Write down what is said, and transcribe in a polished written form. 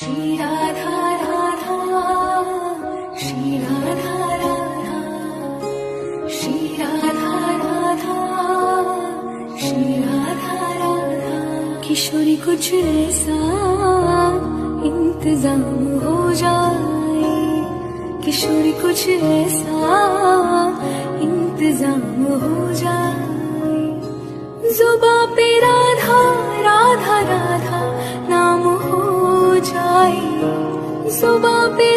श्री राधा राधा, श्री राधा राधा, श्री राधा राधा, श्री राधा राधा। किशोरी कुछ ऐसा इंतजाम हो जाए, किशोरी कुछ ऐसा इंतजाम हो जाए। जुबां पे राधा राधा राधा नाम हो जाए, जुबां पे